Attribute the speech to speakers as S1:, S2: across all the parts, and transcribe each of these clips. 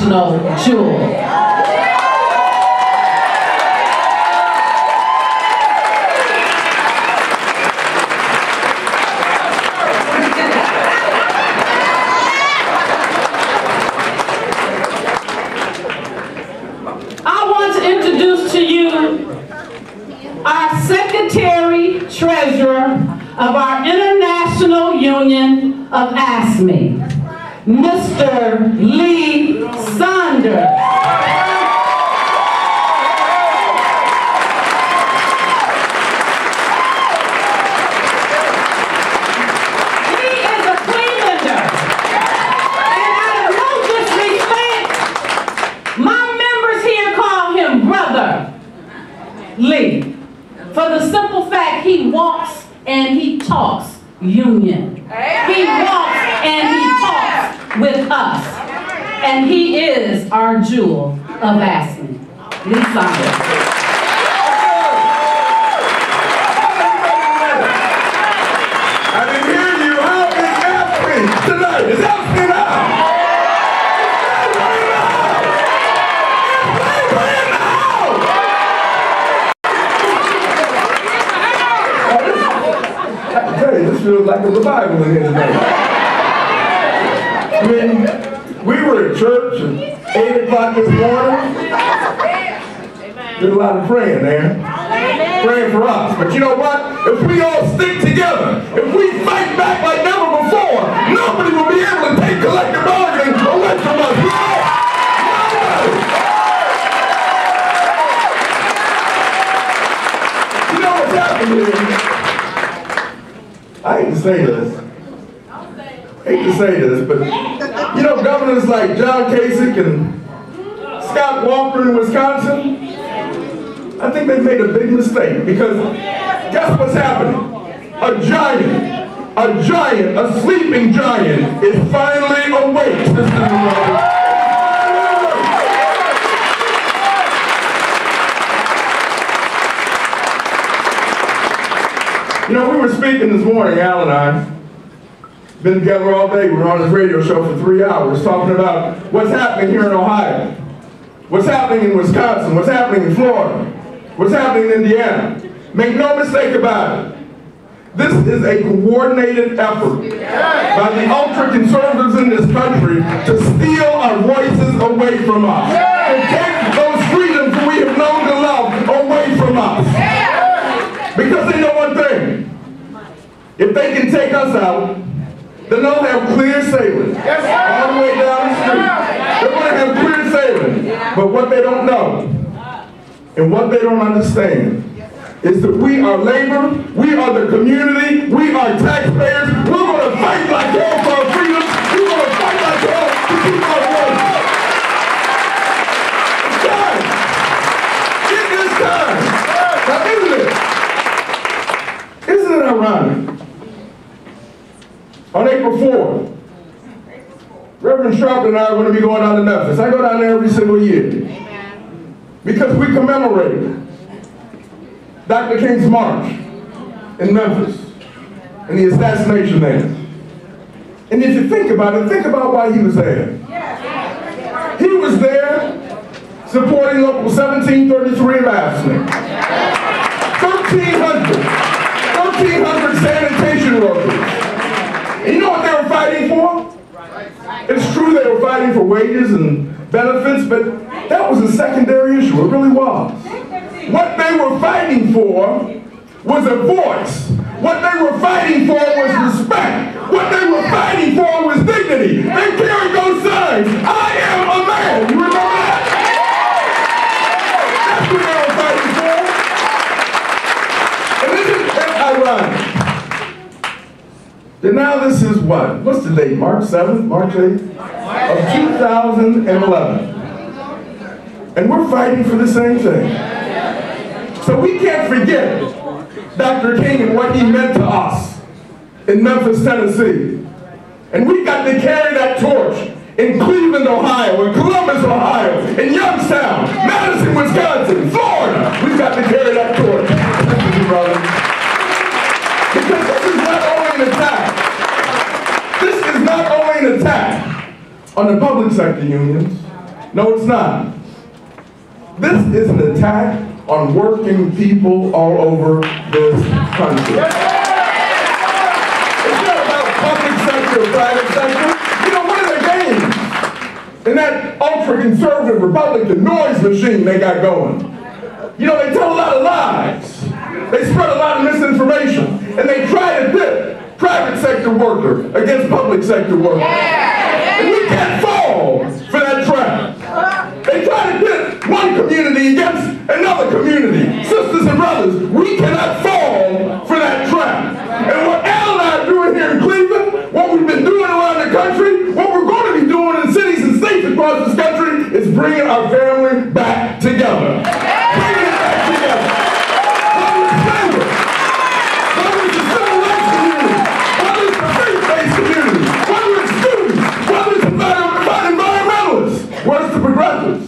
S1: national jewel. Our Secretary Treasurer of our International Union of ASME, Mr. Lee Saunders. He is a Clevelander, and out of no disrespect, my members here call him Brother Lee. For the simple fact he walks and he talks union. He walks and he talks with us. And he is our jewel of ASME. Lee Saunders.
S2: I can hear you. How is ASME tonight? Is ASME now? This feels like a revival in here today. I mean, we were at church at 8 o'clock this morning. Did a lot of praying there. Praying for us. But you know what? If we all stick together, if we fight back like never before, nobody will be able to take collective bargaining away from us. You know what's happening here? I hate to say this, but you know, governors like John Kasich and Scott Walker in Wisconsin, I think they've made a big mistake, because guess what's happening? A giant, a sleeping giant is finally awake. You know, we were speaking this morning, Al and I, been together all day. We were on this radio show for 3 hours talking about what's happening here in Ohio, what's happening in Wisconsin, what's happening in Florida, what's happening in Indiana. Make no mistake about it. This is a coordinated effort by the ultra-conservatives in this country to steal our voices away from us, to take those freedoms we have known to love away from us. Because they know one thing. If they can take us out, then they'll have clear sailing all the way down the street. They're going to have clear sailing. But what they don't know and what they don't understand is that we are labor, we are the community, we are taxpayers. We're going to fight like hell for our freedom. We're going to fight like hell to keep our voice. It's time. It is time. Now, isn't it ironic? On April 4th, Reverend Sharp and I are going to be going down to Memphis. I go down there every single year. Because we commemorate Dr. King's march in Memphis and the assassination there. And if you think about it, think about why he was there. He was there supporting Local 1733 of ASME. 1,300 sanitation workers. And you know what they were fighting for? It's true they were fighting for wages and benefits, but that was a secondary issue. It really was. What they were fighting for was a voice. What they were fighting for was respect. What they were fighting for was dignity. They carried those signs. I am a man. You remember that? That's what they were fighting for. And isn't it ironic? And now this is what? What's the date? March 7th? March 8th? Of 2011. And we're fighting for the same thing. So we can't forget Dr. King and what he meant to us in Memphis, Tennessee. And we've got to carry that torch in Cleveland, Ohio, in Columbus, Ohio, in Youngstown, Madison, Wisconsin, Florida. We've got to carry that torch. Because this is not only an attack. This is not only an attack on the public sector unions. No, it's not. This is an attack on working people all over this country. It's not about public sector or private sector. You know, what are their games? And that ultra-conservative Republican noise machine they got going. You know, they tell a lot of lies. They spread a lot of misinformation. And they try to pit private sector worker against public sector worker. And we can't fall for that trap. They try to pit one community against another community. Sisters and brothers, we cannot fall for that trap. And what Al and I are doing here in Cleveland, what we've been doing around the country, what we're going to be doing in cities and states across this country is bringing our family back together. Bringing it back together. Whether it's labor, whether it's the civil rights community, whether it's the faith-based community, whether it's students, whether it's environmentalists, whether it's the progressives.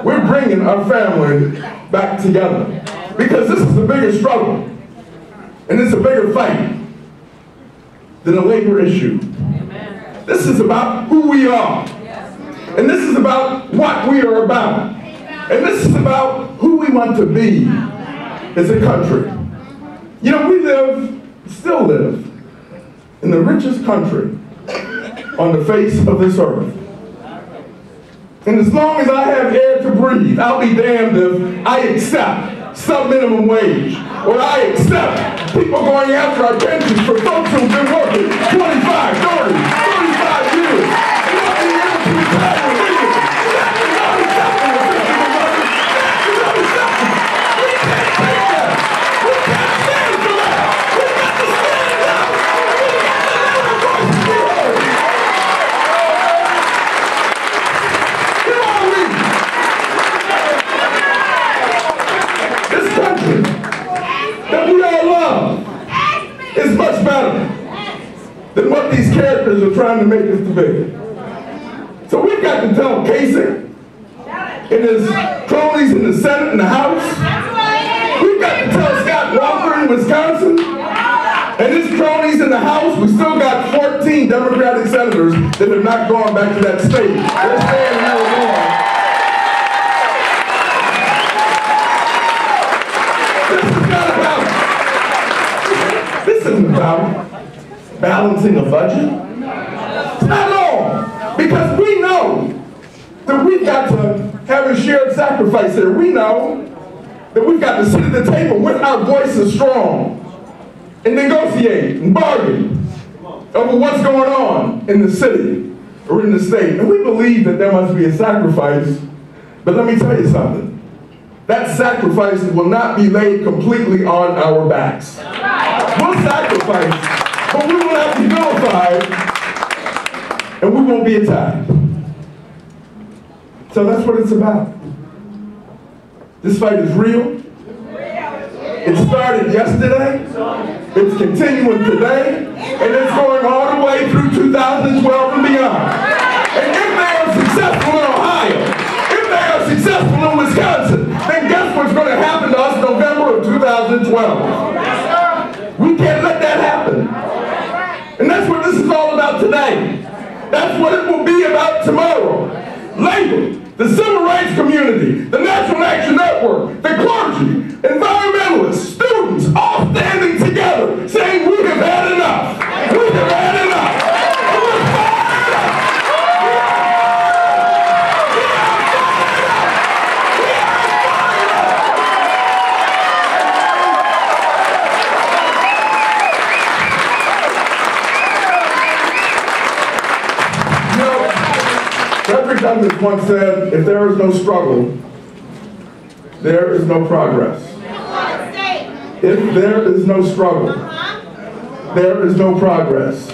S2: We're bringing our family back together. Because this is a bigger struggle. And it's a bigger fight than a labor issue. This is about who we are. And this is about what we are about. And this is about who we want to be as a country. You know, we still live, in the richest country on the face of this earth. And as long as I have air to breathe, I'll be damned if I accept sub-minimum wage, or I accept people going after our pensions for folks who've been working 25, 30, 35 years. And not being able to retire legally. That is not acceptable, sisters and brothers. That is not acceptable. We can't take that. We can't stand for that. We've got to stand up. We've got to let our voices be heard. Who are we? This country that we all love is much better than what these characters are trying to make us to be. So we've got to tell Kasich and his cronies in the Senate and the House. We've got to tell Scott Walker in Wisconsin and his cronies in the House. We still got 14 Democratic senators that have not gone back to that state. They're staying in Illinois. This isn't about balancing a budget. It's not at all. Because we know that we've got to have a shared sacrifice here. We know that we've got to sit at the table with our voices strong and negotiate and bargain over what's going on in the city or in the state. And we believe that there must be a sacrifice. But let me tell you something. That sacrifice will not be laid completely on our backs. We'll sacrifice, but we will not be vilified, and we won't be attacked. So that's what it's about. This fight is real. It started yesterday. It's continuing today, and it's going all the way through 2012 and beyond. And if they are successful in Ohio, if they are successful in Wisconsin, then guess what's going to happen to us November of 2012? We can't let that happen. And that's what this is all about today. That's what it will be about tomorrow. Labor, the civil rights community, the National Action Network, the clergy, environmentalists, students, all standing together saying we have had enough. We have had enough. And we're fired up. Frederick Douglass once said, if there is no struggle, there is no progress. If there is no struggle, there is no progress.